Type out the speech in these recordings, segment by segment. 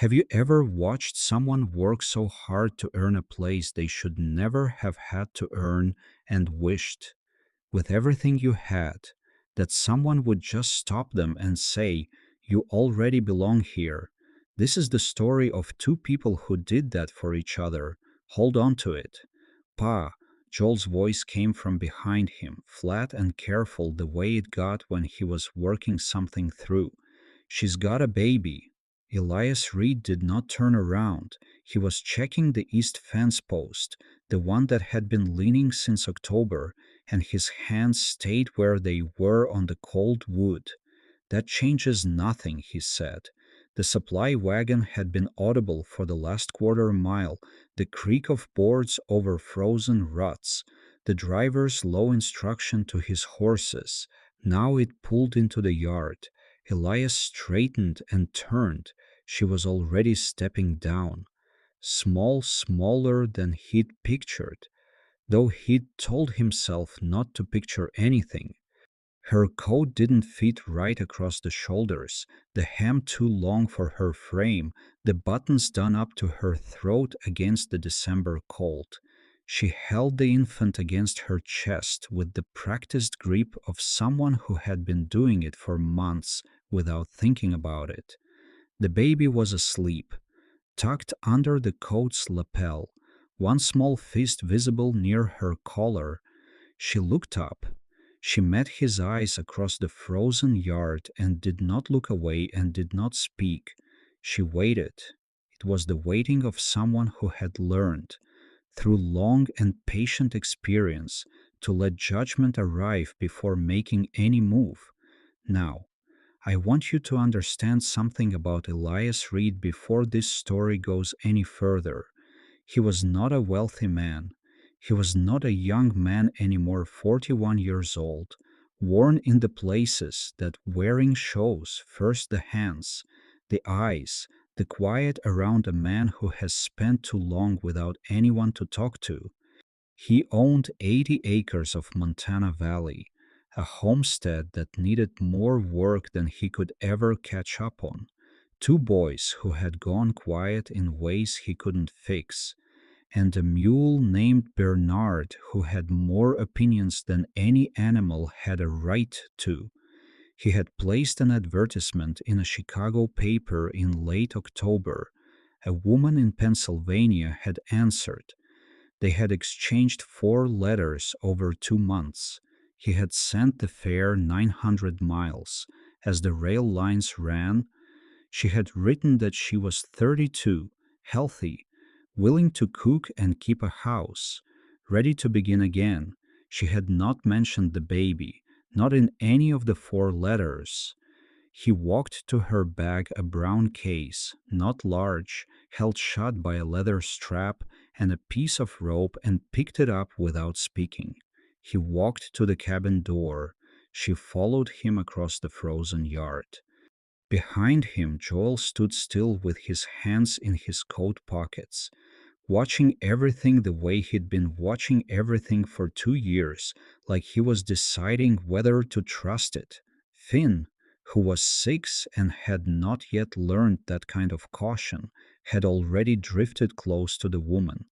Have you ever watched someone work so hard to earn a place they should never have had to earn and wished, with everything you had, that someone would just stop them and say, "You already belong here"? This is the story of two people who did that for each other. Hold on to it. Pa, Joel's voice came from behind him, flat and careful the way it got when he was working something through. She's got a baby. Elias Reed did not turn around. He was checking the east fence post, the one that had been leaning since October, and his hands stayed where they were on the cold wood. "That changes nothing," he said. The supply wagon had been audible for the last quarter mile, the creak of boards over frozen ruts, the driver's low instruction to his horses. Now it pulled into the yard. Elias straightened and turned. She was already stepping down. Small, smaller than he'd pictured, though he'd told himself not to picture anything. Her coat didn't fit right across the shoulders, the hem too long for her frame, the buttons done up to her throat against the December cold. She held the infant against her chest with the practiced grip of someone who had been doing it for months without thinking about it. The baby was asleep, tucked under the coat's lapel, one small fist visible near her collar. She looked up. She met his eyes across the frozen yard and did not look away and did not speak. She waited. It was the waiting of someone who had learned, through long and patient experience, to let judgment arrive before making any move. Now, I want you to understand something about Elias Reed before this story goes any further. He was not a wealthy man. He was not a young man anymore, 41 years old, worn in the places that wearing shows, first the hands, the eyes, the quiet around a man who has spent too long without anyone to talk to. He owned 80 acres of Montana Valley, a homestead that needed more work than he could ever catch up on, two boys who had gone quiet in ways he couldn't fix, and a mule named Bernard who had more opinions than any animal had a right to. He had placed an advertisement in a Chicago paper in late October. A woman in Pennsylvania had answered. They had exchanged 4 letters over 2 months. He had sent the fare 900 miles. As the rail lines ran, she had written that she was 32, healthy, willing to cook and keep a house, ready to begin again. She had not mentioned the baby, not in any of the 4 letters. He walked to her bag, a brown case, not large, held shut by a leather strap and a piece of rope, and picked it up without speaking. He walked to the cabin door. She followed him across the frozen yard. Behind him, Joel stood still with his hands in his coat pockets, watching everything the way he'd been watching everything for 2 years, like he was deciding whether to trust it. Finn, who was 6 and had not yet learned that kind of caution, had already drifted close to the woman.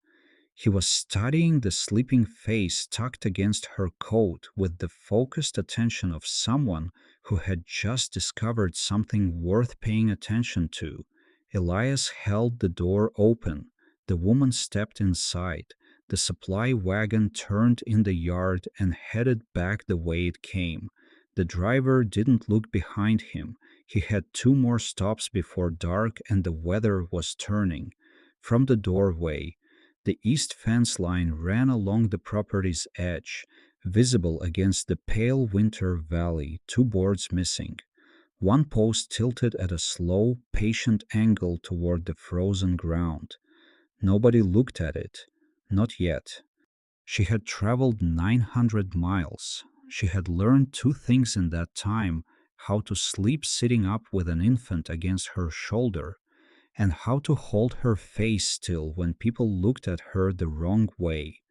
He was studying the sleeping face tucked against her coat with the focused attention of someone who had just discovered something worth paying attention to. Elias held the door open. The woman stepped inside. The supply wagon turned in the yard and headed back the way it came. The driver didn't look behind him. He had 2 more stops before dark and the weather was turning. From the doorway, the east fence line ran along the property's edge, visible against the pale winter valley, 2 boards missing. One post tilted at a slow, patient angle toward the frozen ground. Nobody looked at it. Not yet. She had traveled 900 miles. She had learned 2 things in that time: how to sleep sitting up with an infant against her shoulder, and how to hold her face still when people looked at her the wrong way.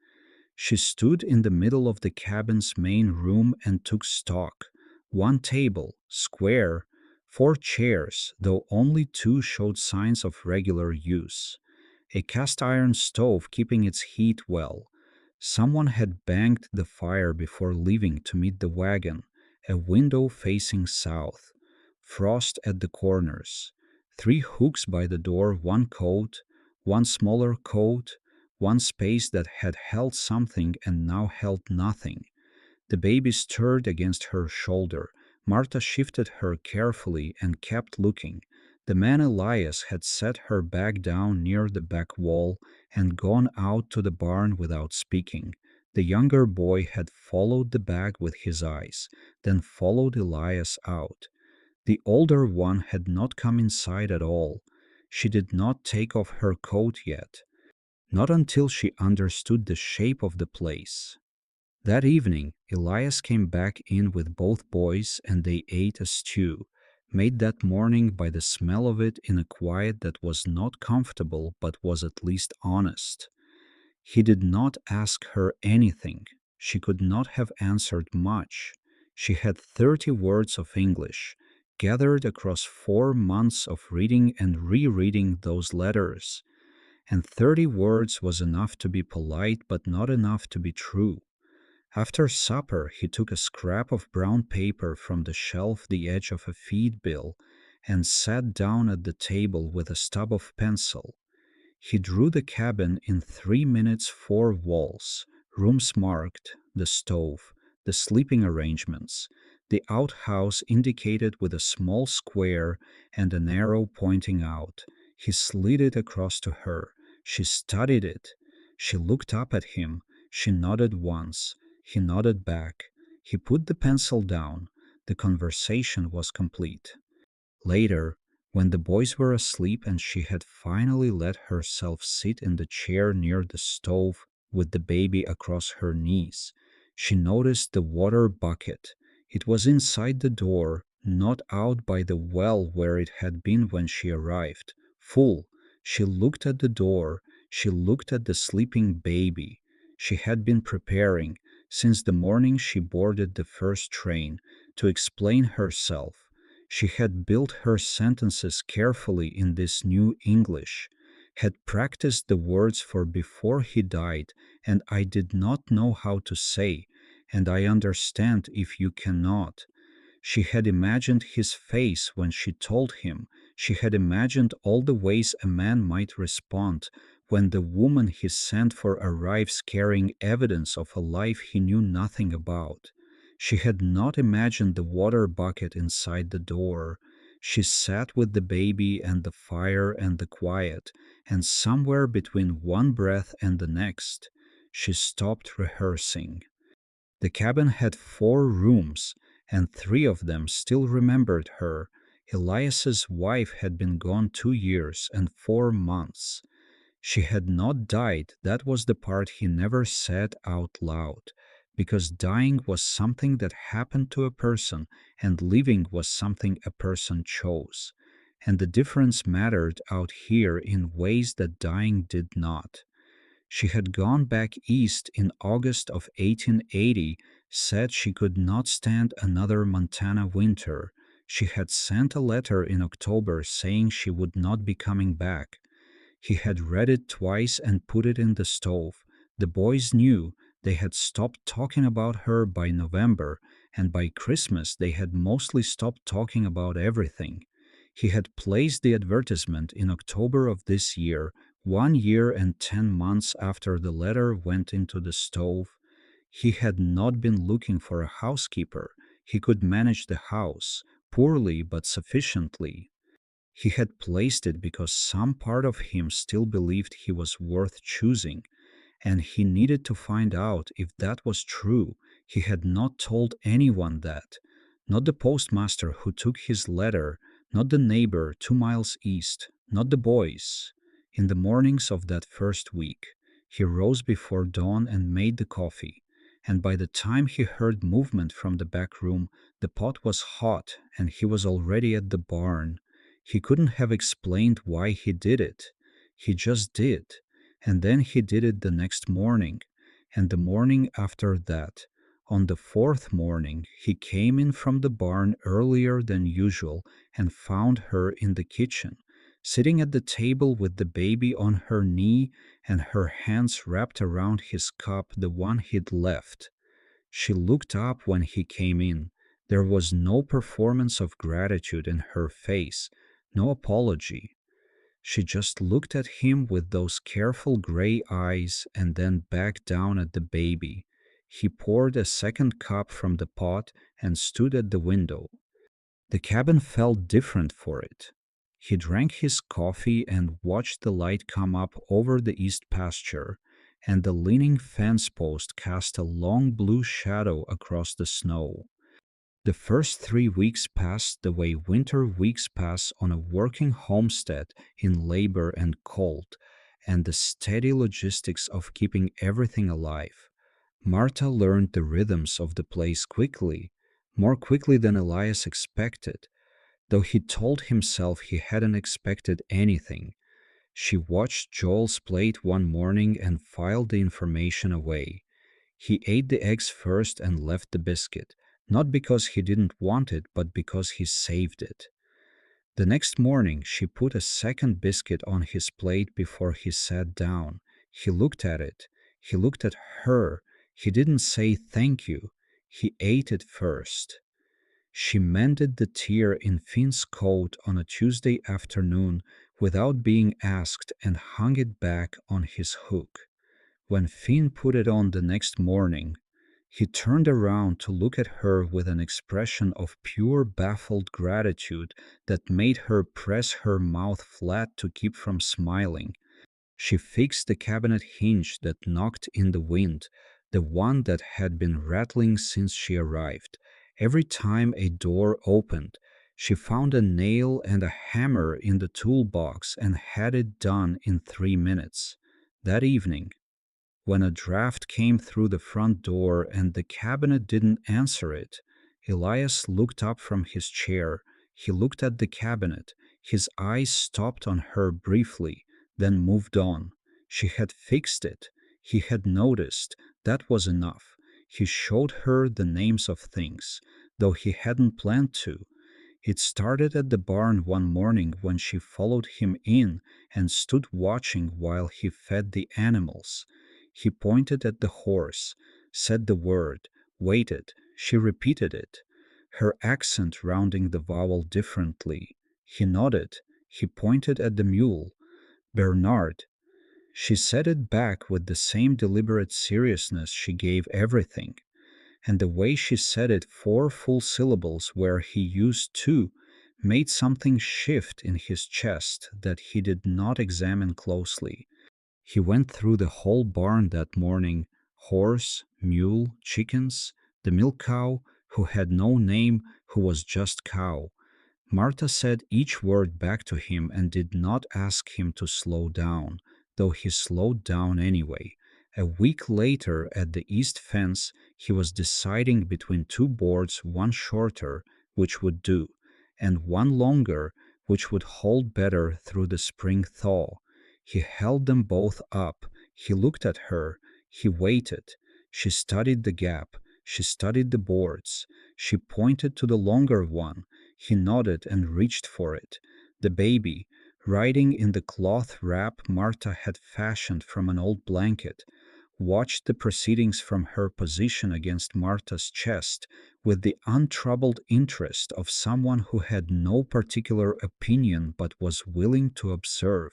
She stood in the middle of the cabin's main room and took stock. One table, square, 4 chairs, though only 2 showed signs of regular use. A cast iron stove keeping its heat well. Someone had banked the fire before leaving to meet the wagon. A window facing south. Frost at the corners. 3 hooks by the door, 1 coat, 1 smaller coat, 1 space that had held something and now held nothing. The baby stirred against her shoulder. Martha shifted her carefully and kept looking. The man Elias had set her back down near the back wall and gone out to the barn without speaking. The younger boy had followed the bag with his eyes, then followed Elias out. The older one had not come inside at all. She did not take off her coat yet, not until she understood the shape of the place. That evening, Elias came back in with both boys and they ate a stew, made that morning by the smell of it in a quiet that was not comfortable but was at least honest. He did not ask her anything. She could not have answered much. She had 30 words of English, gathered across 4 months of reading and rereading those letters. And 30 words was enough to be polite but not enough to be true. After supper, he took a scrap of brown paper from the shelf the edge of a feed bill and sat down at the table with a stub of pencil. He drew the cabin in 3 minutes, 4 walls, rooms marked, the stove, the sleeping arrangements, the outhouse indicated with a small square and an arrow pointing out. He slid it across to her. She studied it. She looked up at him. She nodded once. He nodded back. He put the pencil down. The conversation was complete. Later, when the boys were asleep and she had finally let herself sit in the chair near the stove with the baby across her knees, she noticed the water bucket. It was inside the door, not out by the well where it had been when she arrived. Full. She looked at the door. She looked at the sleeping baby. She had been preparing, since the morning she boarded the first train, to explain herself. She had built her sentences carefully in this new English, had practiced the words for before he died, and I did not know how to say, and I understand if you cannot. She had imagined his face when she told him. She had imagined all the ways a man might respond when the woman he sent for arrives carrying evidence of a life he knew nothing about. She had not imagined the water bucket inside the door. She sat with the baby and the fire and the quiet, and somewhere between one breath and the next, she stopped rehearsing. The cabin had 4 rooms, and 3 of them still remembered her. Elias's wife had been gone 2 years and 4 months. She had not died. That was the part he never said out loud, because dying was something that happened to a person, and living was something a person chose. And the difference mattered out here in ways that dying did not. She had gone back east in August of 1880, said she could not stand another Montana winter. She had sent a letter in October saying she would not be coming back. He had read it twice and put it in the stove. The boys knew. They had stopped talking about her by November, and by Christmas they had mostly stopped talking about everything. He had placed the advertisement in October of this year, 1 year and 10 months after the letter went into the stove. He had not been looking for a housekeeper. He could manage the house, poorly but sufficiently. He had placed it because some part of him still believed he was worth choosing, and he needed to find out if that was true. He had not told anyone that. Not the postmaster who took his letter, not the neighbor 2 miles east, not the boys. In the mornings of that first week, he rose before dawn and made the coffee, and by the time he heard movement from the back room, the pot was hot and he was already at the barn. He couldn't have explained why he did it. He just did. And then he did it the next morning, and the morning after that. On the fourth morning, he came in from the barn earlier than usual and found her in the kitchen, sitting at the table with the baby on her knee and her hands wrapped around his cup, the one he'd left. She looked up when he came in. There was no performance of gratitude in her face, no apology. She just looked at him with those careful gray eyes and then back down at the baby. He poured a second cup from the pot and stood at the window. The cabin felt different for it. He drank his coffee and watched the light come up over the east pasture, and the leaning fence post cast a long blue shadow across the snow. The first 3 weeks passed the way winter weeks pass on a working homestead in labor and cold, and the steady logistics of keeping everything alive. Marta learned the rhythms of the place quickly, more quickly than Elias expected, though he told himself he hadn't expected anything. She watched Joel's plate one morning and filed the information away. He ate the eggs first and left the biscuit, not because he didn't want it, but because he saved it. The next morning, she put a second biscuit on his plate before he sat down. He looked at it. He looked at her. He didn't say thank you. He ate it first. She mended the tear in Finn's coat on a Tuesday afternoon without being asked and hung it back on his hook. When Finn put it on the next morning, he turned around to look at her with an expression of pure baffled gratitude that made her press her mouth flat to keep from smiling. She fixed the cabinet hinge that knocked in the wind, the one that had been rattling since she arrived. Every time a door opened, she found a nail and a hammer in the toolbox and had it done in 3 minutes. That evening, when a draft came through the front door and the cabinet didn't answer it, Elias looked up from his chair. He looked at the cabinet. His eyes stopped on her briefly, then moved on. She had fixed it. He had noticed. That was enough. He showed her the names of things, though he hadn't planned to. It started at the barn one morning when she followed him in and stood watching while he fed the animals. He pointed at the horse, said the word, waited. She repeated it, her accent rounding the vowel differently. He nodded. He pointed at the mule. Bernard. She said it back with the same deliberate seriousness she gave everything. And the way she said it 4 full syllables where he used 2 made something shift in his chest that he did not examine closely. He went through the whole barn that morning: horse, mule, chickens, the milk cow, who had no name, who was just cow. Marta said each word back to him and did not ask him to slow down, though he slowed down anyway. A week later, at the east fence, he was deciding between 2 boards, one shorter, which would do, and one longer, which would hold better through the spring thaw. He held them both up. He looked at her. He waited. She studied the gap. She studied the boards. She pointed to the longer one. He nodded and reached for it. The baby, riding in the cloth wrap Marta had fashioned from an old blanket, watched the proceedings from her position against Marta's chest with the untroubled interest of someone who had no particular opinion but was willing to observe.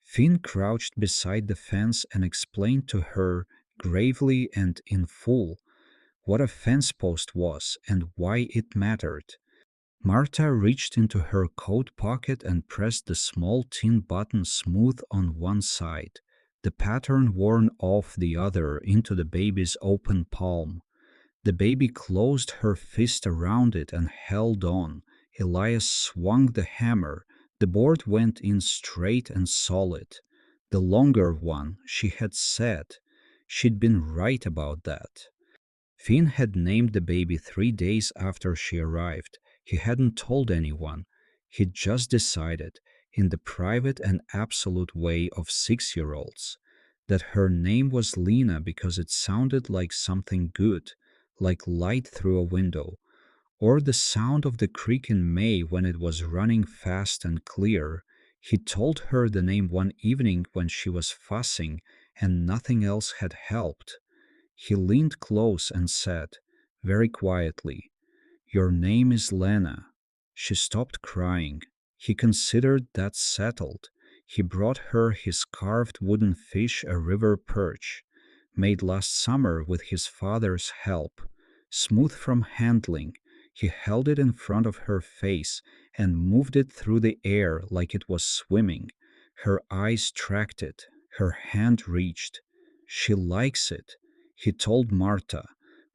Finn crouched beside the fence and explained to her, gravely and in full, what a fence post was and why it mattered. Marta reached into her coat pocket and pressed the small tin button smooth on one side, the pattern worn off the other into the baby's open palm. The baby closed her fist around it and held on. Elias swung the hammer. The board went in straight and solid. The longer one, she had said. She'd been right about that. Finn had named the baby 3 days after she arrived. He hadn't told anyone. He'd just decided, in the private and absolute way of 6-year-olds, that her name was Lena because it sounded like something good, like light through a window, or the sound of the creek in May when it was running fast and clear. He told her the name one evening when she was fussing and nothing else had helped. He leaned close and said, very quietly, "Your name is Lena." She stopped crying. He considered that settled. He brought her his carved wooden fish, a river perch, made last summer with his father's help. Smooth from handling, he held it in front of her face and moved it through the air like it was swimming. Her eyes tracked it. Her hand reached. "She likes it," he told Marta.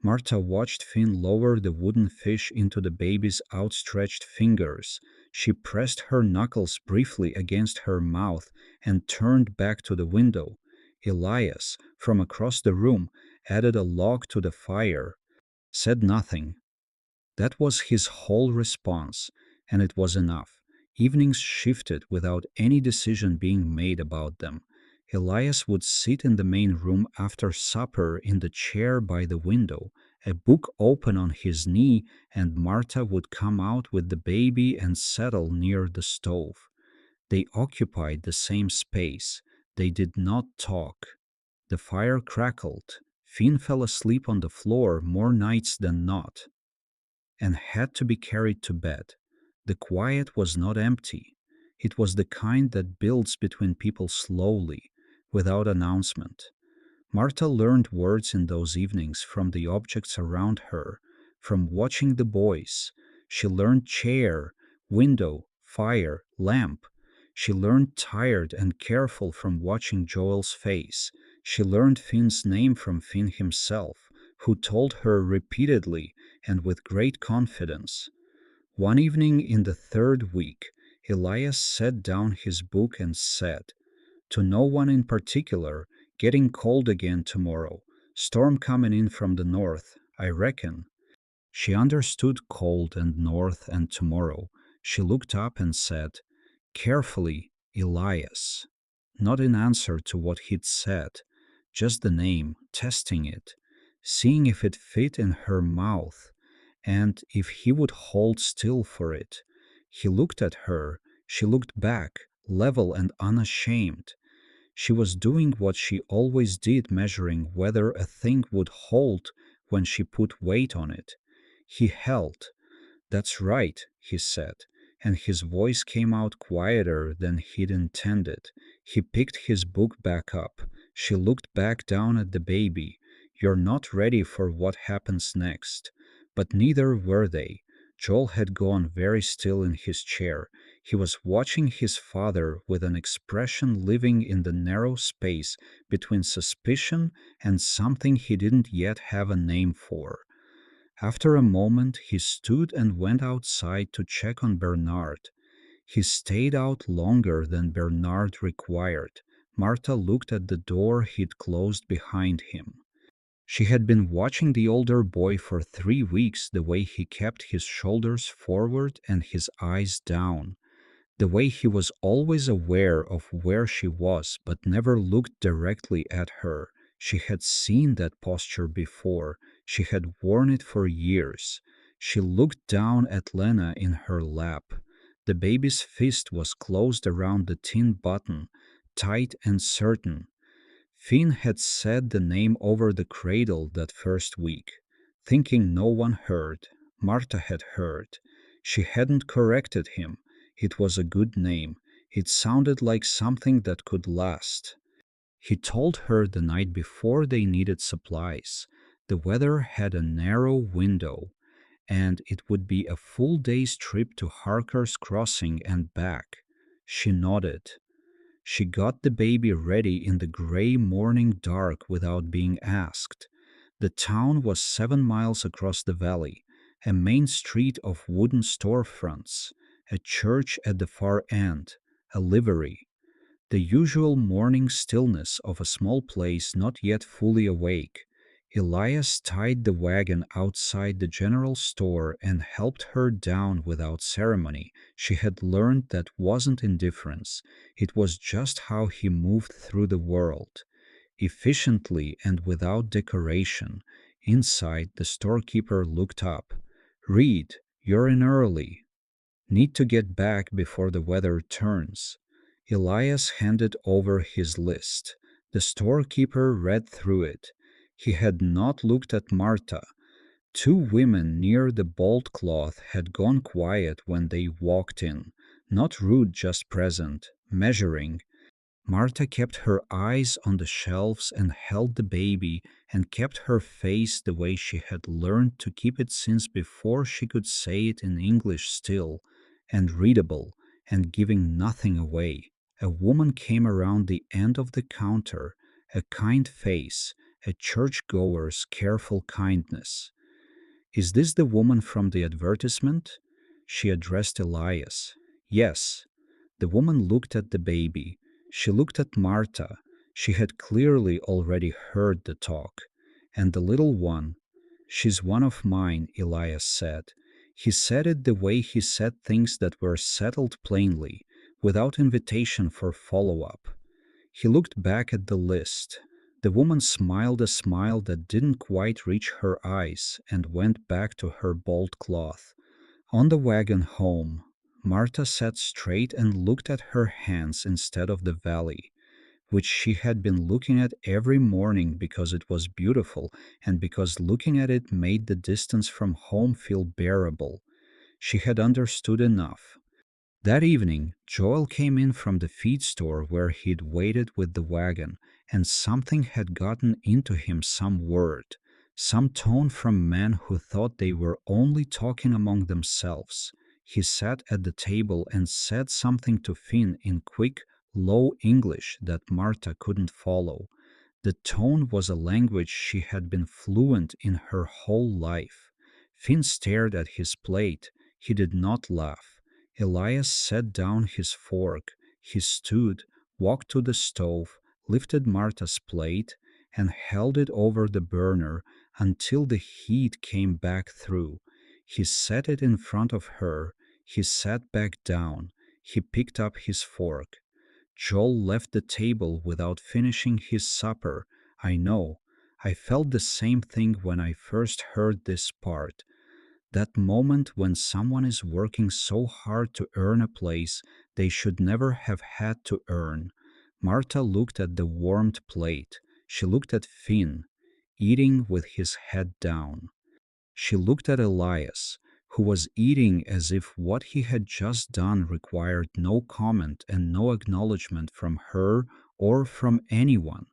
Marta watched Finn lower the wooden fish into the baby's outstretched fingers. She pressed her knuckles briefly against her mouth and turned back to the window. Elias, from across the room, added a log to the fire, said nothing. That was his whole response, and it was enough. Evenings shifted without any decision being made about them. Elias would sit in the main room after supper in the chair by the window, a book open on his knee, and Marta would come out with the baby and settle near the stove. They occupied the same space. They did not talk. The fire crackled. Finn fell asleep on the floor more nights than not and had to be carried to bed. The quiet was not empty. It was the kind that builds between people slowly, without announcement. Marta learned words in those evenings from the objects around her, from watching the boys. She learned chair, window, fire, lamp. She learned tired and careful from watching Joel's face. She learned Finn's name from Finn himself, who told her repeatedly and with great confidence. One evening in the third week, Elias set down his book and said, to no one in particular, "Getting cold again tomorrow. Storm coming in from the north, I reckon." She understood cold and north and tomorrow. She looked up and said, carefully, "Elias." Not in answer to what he'd said, just the name, testing it, seeing if it fit in her mouth, and if he would hold still for it. He looked at her. She looked back, level and unashamed. She was doing what she always did, measuring whether a thing would hold when she put weight on it. He held. "That's right," he said, and his voice came out quieter than he'd intended. He picked his book back up. She looked back down at the baby. "You're not ready for what happens next." But neither were they. Joel had gone very still in his chair. He was watching his father with an expression living in the narrow space between suspicion and something he didn't yet have a name for. After a moment, he stood and went outside to check on Bernard. He stayed out longer than Bernard required. Marta looked at the door he'd closed behind him. She had been watching the older boy for 3 weeks, the way he kept his shoulders forward and his eyes down, the way he was always aware of where she was but never looked directly at her. She had seen that posture before. She had worn it for years. She looked down at Lena in her lap. The baby's fist was closed around the tin button, tight and certain. Finn had said the name over the cradle that first week, thinking no one heard. Marta had heard. She hadn't corrected him. It was a good name. It sounded like something that could last. He told her the night before they needed supplies. The weather had a narrow window, and it would be a full day's trip to Harker's Crossing and back. She nodded. She got the baby ready in the gray morning dark without being asked. The town was 7 miles across the valley, a main street of wooden storefronts, a church at the far end, a livery. The usual morning stillness of a small place not yet fully awake. Elias tied the wagon outside the general store and helped her down without ceremony. She had learned that wasn't indifference. It was just how he moved through the world. Efficiently and without decoration. Inside, the storekeeper looked up. "Reed, you're in early. Need to get back before the weather turns." Elias handed over his list. The storekeeper read through it. He had not looked at Marta. Two women near the bolt cloth had gone quiet when they walked in, not rude, just present, measuring. Marta kept her eyes on the shelves and held the baby and kept her face the way she had learned to keep it since before she could say it in English still and readable and giving nothing away. A woman came around the end of the counter, a kind face, a churchgoer's careful kindness. "Is this the woman from the advertisement?" She addressed Elias. "Yes." The woman looked at the baby. She looked at Marta. She had clearly already heard the talk. "And the little one?" "She's one of mine," Elias said. He said it the way he said things that were settled plainly, without invitation for follow-up. He looked back at the list. The woman smiled a smile that didn't quite reach her eyes and went back to her bolt cloth. On the wagon home, Marta sat straight and looked at her hands instead of the valley, which she had been looking at every morning because it was beautiful and because looking at it made the distance from home feel bearable. She had understood enough. That evening, Joel came in from the feed store where he'd waited with the wagon, and something had gotten into him, some word, some tone from men who thought they were only talking among themselves. He sat at the table and said something to Finn in quick, low English that Marta couldn't follow. The tone was a language she had been fluent in her whole life. Finn stared at his plate. He did not laugh. Elias set down his fork. He stood, walked to the stove, lifted Marta's plate, and held it over the burner until the heat came back through. He set it in front of her. He sat back down. He picked up his fork. Joel left the table without finishing his supper. I know. I felt the same thing when I first heard this part. That moment when someone is working so hard to earn a place they should never have had to earn. Marta looked at the warmed plate. She looked at Finn, eating with his head down. She looked at Elias, who was eating as if what he had just done required no comment and no acknowledgement from her or from anyone.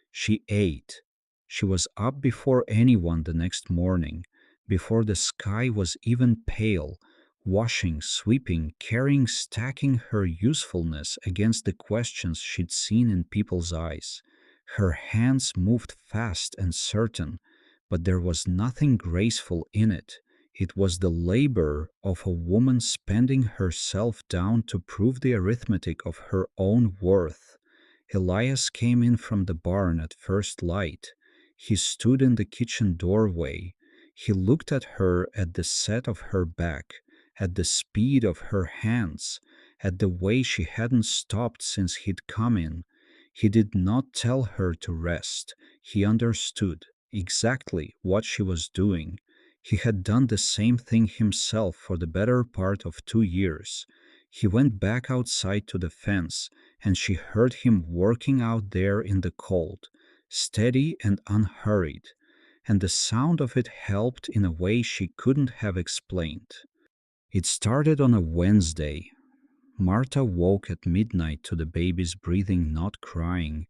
She ate. She was up before anyone the next morning, before the sky was even pale, washing, sweeping, carrying, stacking her usefulness against the questions she'd seen in people's eyes. Her hands moved fast and certain, but there was nothing graceful in it. It was the labor of a woman spending herself down to prove the arithmetic of her own worth. Elias came in from the barn at first light. He stood in the kitchen doorway. He looked at her, at the set of her back, at the speed of her hands, at the way she hadn't stopped since he'd come in. He did not tell her to rest. He understood exactly what she was doing. He had done the same thing himself for the better part of 2 years. He went back outside to the fence, and she heard him working out there in the cold, steady and unhurried, and the sound of it helped in a way she couldn't have explained. It started on a Wednesday. Marta woke at midnight to the baby's breathing, not crying,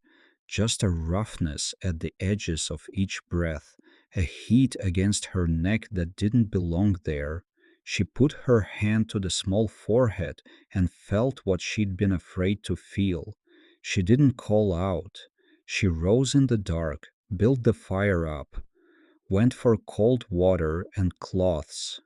just a roughness at the edges of each breath, a heat against her neck that didn't belong there. She put her hand to the small forehead and felt what she'd been afraid to feel. She didn't call out. She rose in the dark, built the fire up, went for cold water and cloths,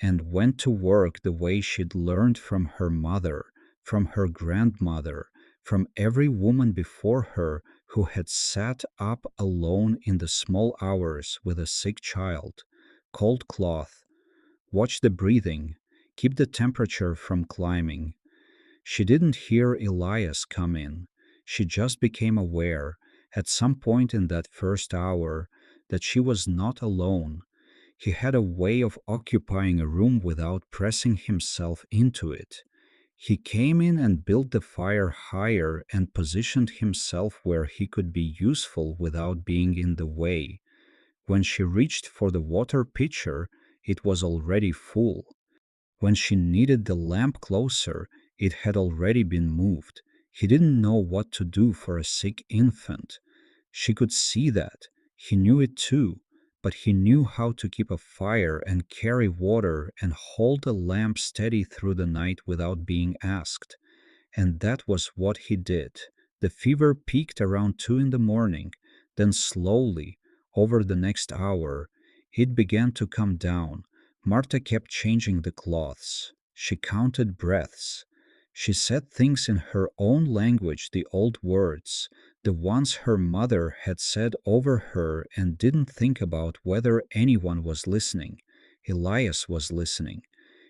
and went to work the way she'd learned from her mother, from her grandmother, from every woman before her who had sat up alone in the small hours with a sick child. Cold cloth, watch the breathing, keep the temperature from climbing. She didn't hear Elias come in. She just became aware, at some point in that first hour, that she was not alone. He had a way of occupying a room without pressing himself into it. He came in and built the fire higher and positioned himself where he could be useful without being in the way. When she reached for the water pitcher, it was already full. When she needed the lamp closer, it had already been moved. He didn't know what to do for a sick infant. She could see that. He knew it too, but he knew how to keep a fire and carry water and hold the lamp steady through the night without being asked. And that was what he did. The fever peaked around 2 in the morning, then slowly, over the next hour, it began to come down. Marta kept changing the cloths. She counted breaths. She said things in her own language, the old words, the ones her mother had said over her, and didn't think about whether anyone was listening. Elias was listening.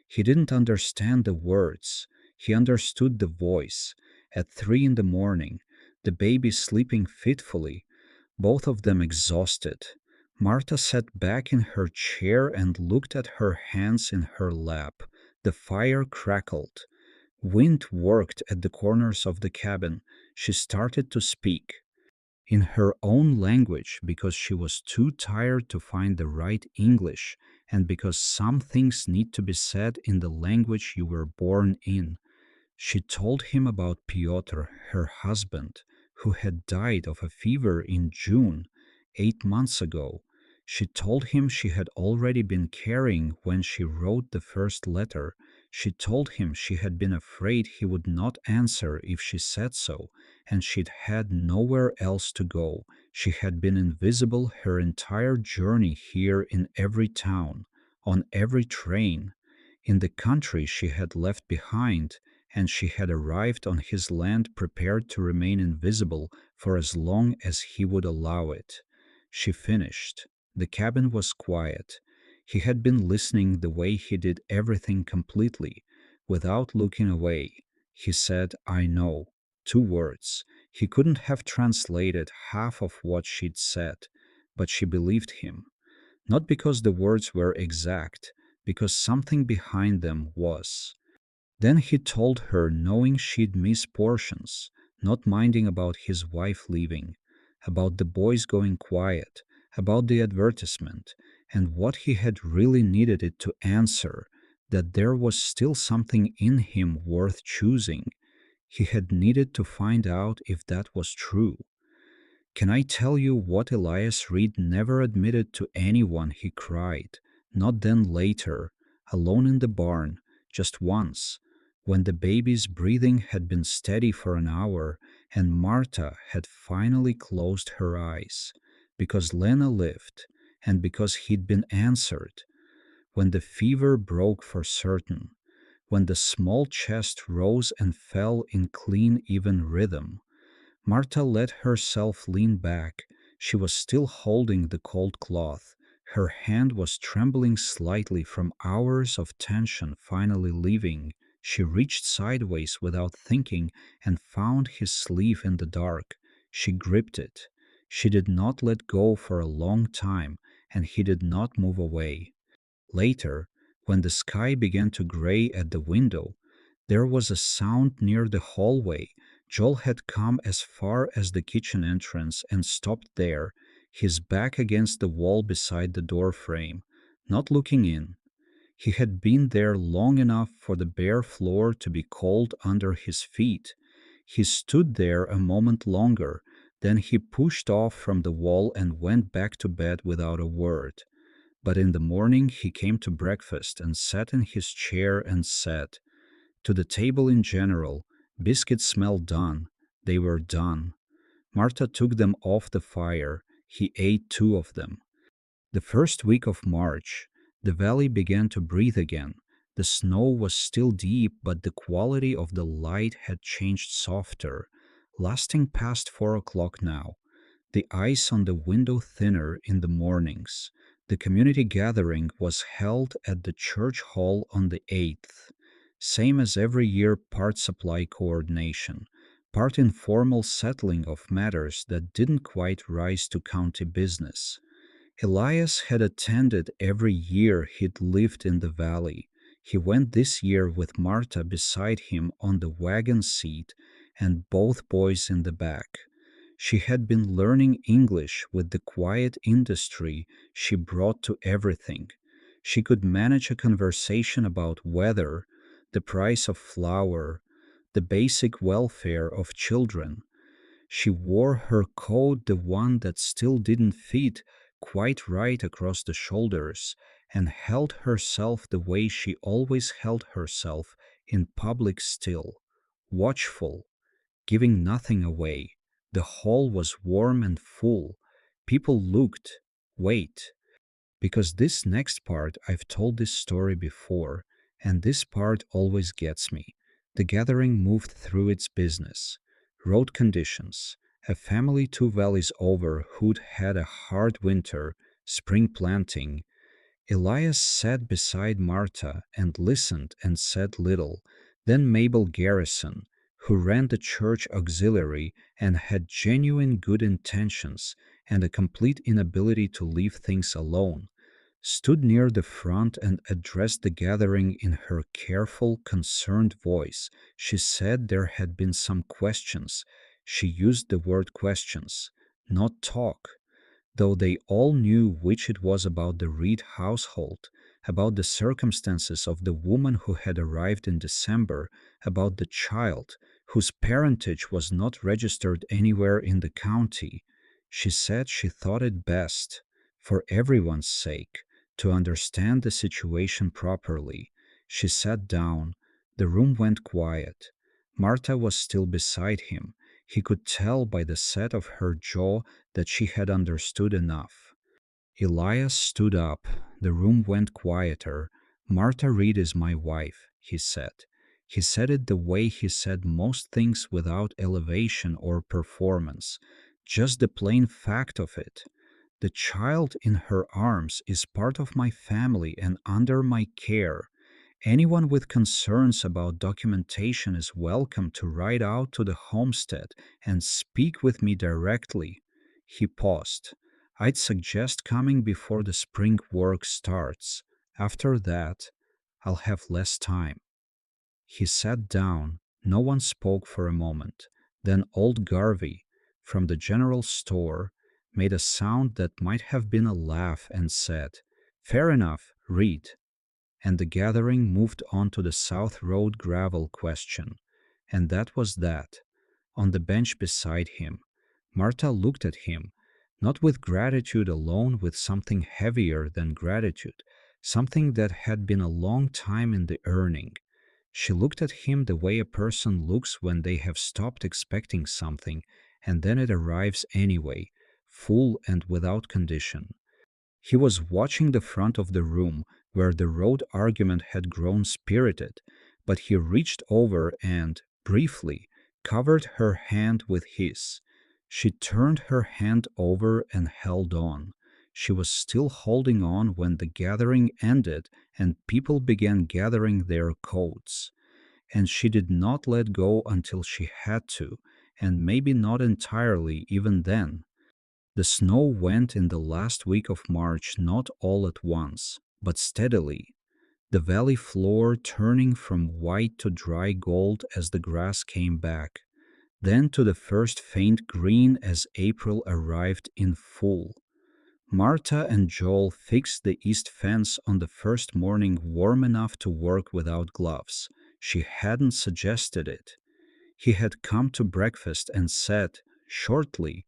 He didn't understand the words. He understood the voice. At 3 in the morning, the baby sleeping fitfully, both of them exhausted. Marta sat back in her chair and looked at her hands in her lap. The fire crackled. Wind worked at the corners of the cabin. She started to speak in her own language because she was too tired to find the right English, and because some things need to be said in the language you were born in. She told him about Piotr, her husband, who had died of a fever in June, 8 months ago. She told him she had already been carrying when she wrote the first letter. She told him she had been afraid he would not answer if she said so, and she'd had nowhere else to go. She had been invisible her entire journey here, in every town, on every train, in the country she had left behind, and she had arrived on his land prepared to remain invisible for as long as he would allow it. She finished. The cabin was quiet. He had been listening the way he did everything, completely, without looking away. He said, "I know." 2 words. He couldn't have translated half of what she'd said, but she believed him. Not because the words were exact, because something behind them was. Then he told her, knowing she'd miss portions, not minding about his wife leaving, about the boys going quiet, about the advertisement, and what he had really needed it to answer, that there was still something in him worth choosing. He had needed to find out if that was true. "Can I tell you what Elias Reed never admitted to anyone?" he cried. "Not then, later, alone in the barn, just once, when the baby's breathing had been steady for an hour and Marta had finally closed her eyes, because Lena lived and because he'd been answered, when the fever broke for certain, when the small chest rose and fell in clean, even rhythm. Marta let herself lean back. She was still holding the cold cloth. Her hand was trembling slightly from hours of tension finally leaving. She reached sideways without thinking and found his sleeve in the dark. She gripped it. She did not let go for a long time, and he did not move away. Later, when the sky began to gray at the window, there was a sound near the hallway. Joel had come as far as the kitchen entrance and stopped there, his back against the wall beside the door frame, not looking in. He had been there long enough for the bare floor to be cold under his feet. He stood there a moment longer, then he pushed off from the wall and went back to bed without a word. But in the morning he came to breakfast and sat in his chair and said, "To the table in general, biscuits smell done." They were done. Marta took them off the fire. He ate 2 of them. The first week of March, the valley began to breathe again. The snow was still deep, but the quality of the light had changed softer, lasting past 4 o'clock now. The ice on the window thinner in the mornings. The community gathering was held at the church hall on the 8th. Same as every year, part supply coordination, part informal settling of matters that didn't quite rise to county business. Elias had attended every year he'd lived in the valley. He went this year with Marta beside him on the wagon seat and both boys in the back. She had been learning English with the quiet industry she brought to everything. She could manage a conversation about weather, the price of flour, the basic welfare of children. She wore her coat, the one that still didn't fit quite right across the shoulders, and held herself the way she always held herself in public, still, watchful, giving nothing away. The hall was warm and full. People looked, wait, because this next part, I've told this story before, and this part always gets me. The gathering moved through its business. Road conditions. A family 2 valleys over who'd had a hard winter, spring planting. Elias sat beside Marta and listened and said little. Then Mabel Garrison, who ran the church auxiliary and had genuine good intentions and a complete inability to leave things alone, stood near the front and addressed the gathering in her careful, concerned voice. She said there had been some questions. She used the word questions, not talk, though they all knew which it was, about the Reed household, about the circumstances of the woman who had arrived in December, about the child whose parentage was not registered anywhere in the county. She said she thought it best, for everyone's sake, to understand the situation properly. She sat down. The room went quiet. Marta was still beside him. He could tell by the set of her jaw that she had understood enough. Elias stood up. The room went quieter. Marta Reed is my wife, he said. He said it the way he said most things, without elevation or performance, just the plain fact of it. The child in her arms is part of my family and under my care. Anyone with concerns about documentation is welcome to ride out to the homestead and speak with me directly. He paused. I'd suggest coming before the spring work starts. After that, I'll have less time. He sat down. No one spoke for a moment. Then old Garvey, from the general store, made a sound that might have been a laugh and said, "Fair enough, read." And the gathering moved on to the South Road gravel question. And that was that. On the bench beside him, Marta looked at him, not with gratitude alone, with something heavier than gratitude, something that had been a long time in the earning. She looked at him the way a person looks when they have stopped expecting something, and then it arrives anyway, full and without condition. He was watching the front of the room where the road argument had grown spirited, but he reached over and, briefly, covered her hand with his. She turned her hand over and held on. She was still holding on when the gathering ended and people began gathering their coats. And she did not let go until she had to, and maybe not entirely even then. The snow went in the last week of March, not all at once, but steadily, the valley floor turning from white to dry gold as the grass came back, then to the first faint green as April arrived in full. Marta and Joel fixed the east fence on the first morning warm enough to work without gloves. She hadn't suggested it. He had come to breakfast and said, shortly,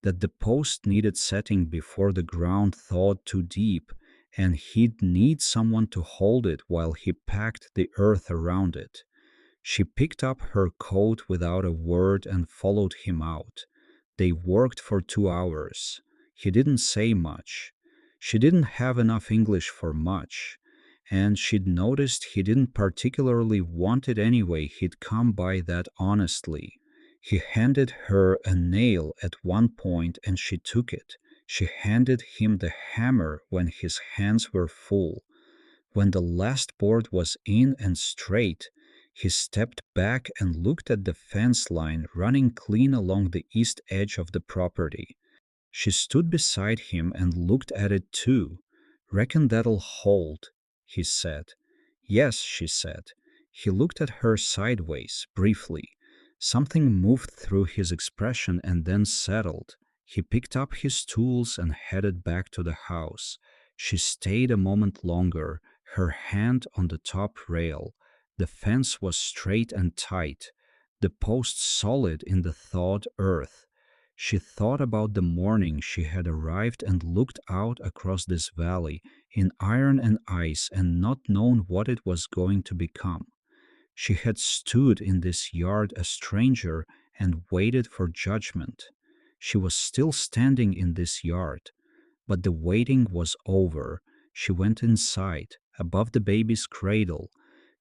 that the post needed setting before the ground thawed too deep, and he'd need someone to hold it while he packed the earth around it. She picked up her coat without a word and followed him out. They worked for 2 hours. He didn't say much. She didn't have enough English for much, and she'd noticed he didn't particularly want it anyway. He'd come by that honestly. He handed her a nail at one point and she took it. She handed him the hammer when his hands were full. When the last board was in and straight, he stepped back and looked at the fence line running clean along the east edge of the property. She stood beside him and looked at it too. Reckon that'll hold, he said. Yes, she said. He looked at her sideways, briefly. Something moved through his expression and then settled. He picked up his tools and headed back to the house. She stayed a moment longer, her hand on the top rail. The fence was straight and tight, the posts solid in the thawed earth. She thought about the morning she had arrived and looked out across this valley in iron and ice and not known what it was going to become. She had stood in this yard a stranger and waited for judgment. She was still standing in this yard, but the waiting was over. She went inside, above the baby's cradle.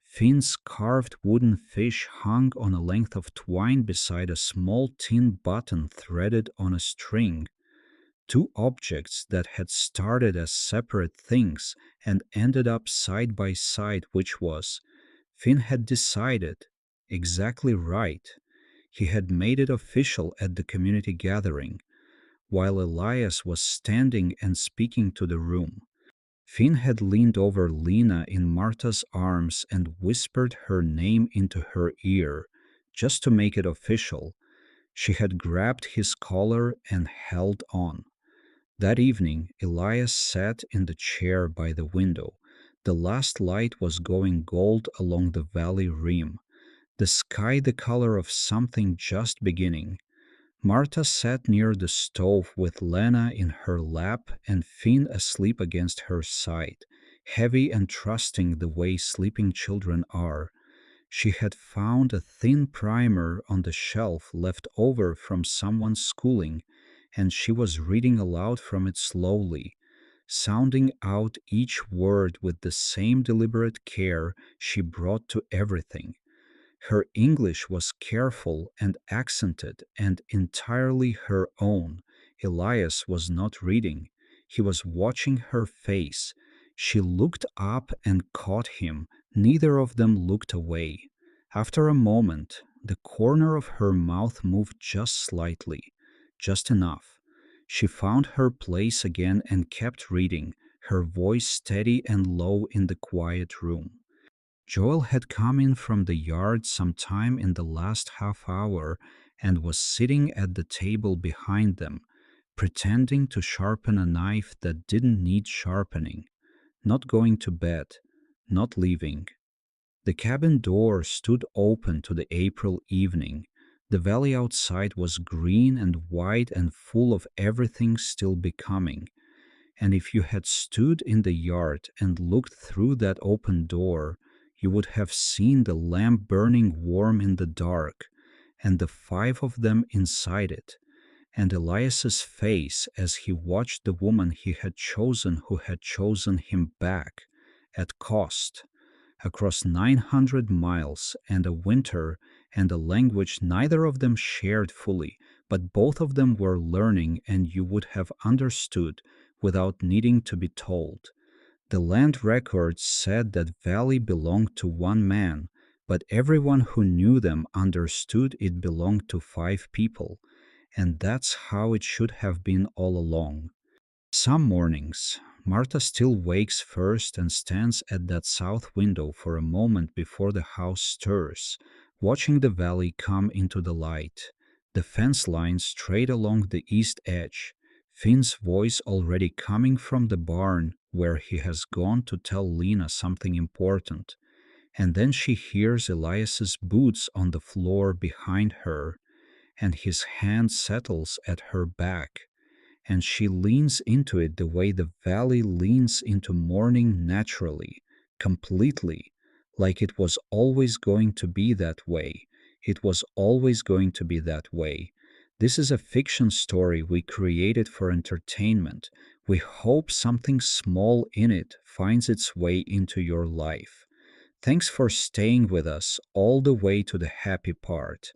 Finn's carved wooden fish hung on a length of twine beside a small tin button threaded on a string. Two objects that had started as separate things and ended up side by side, which was, Finn had decided, exactly right. He had made it official at the community gathering, while Elias was standing and speaking to the room. Finn had leaned over Lena in Marta's arms and whispered her name into her ear, just to make it official. She had grabbed his collar and held on. That evening, Elias sat in the chair by the window. The last light was going gold along the valley rim, the sky the color of something just beginning. Marta sat near the stove with Lena in her lap and Finn asleep against her side, heavy and trusting the way sleeping children are. She had found a thin primer on the shelf left over from someone's schooling, and she was reading aloud from it slowly, sounding out each word with the same deliberate care she brought to everything. Her English was careful and accented and entirely her own. Elias was not reading. He was watching her face. She looked up and caught him. Neither of them looked away. After a moment, the corner of her mouth moved just slightly, just enough. She found her place again and kept reading, her voice steady and low in the quiet room. Joel had come in from the yard sometime in the last half hour and was sitting at the table behind them, pretending to sharpen a knife that didn't need sharpening, not going to bed, not leaving. The cabin door stood open to the April evening. The valley outside was green and wide and full of everything still becoming. And if you had stood in the yard and looked through that open door, you would have seen the lamp burning warm in the dark, and the five of them inside it, and Elias's face as he watched the woman he had chosen who had chosen him back, at cost, across 900 miles and a winter and a language neither of them shared fully, but both of them were learning and you would have understood without needing to be told. The land records said that valley belonged to one man, but everyone who knew them understood it belonged to five people, and that's how it should have been all along. Some mornings, Martha still wakes first and stands at that south window for a moment before the house stirs, watching the valley come into the light, the fence line straight along the east edge, Finn's voice already coming from the barn where he has gone to tell Lena something important, and then she hears Elias's boots on the floor behind her, and his hand settles at her back, and she leans into it the way the valley leans into morning naturally, completely, like it was always going to be that way. It was always going to be that way. This is a fiction story we created for entertainment. We hope something small in it finds its way into your life. Thanks for staying with us all the way to the happy part.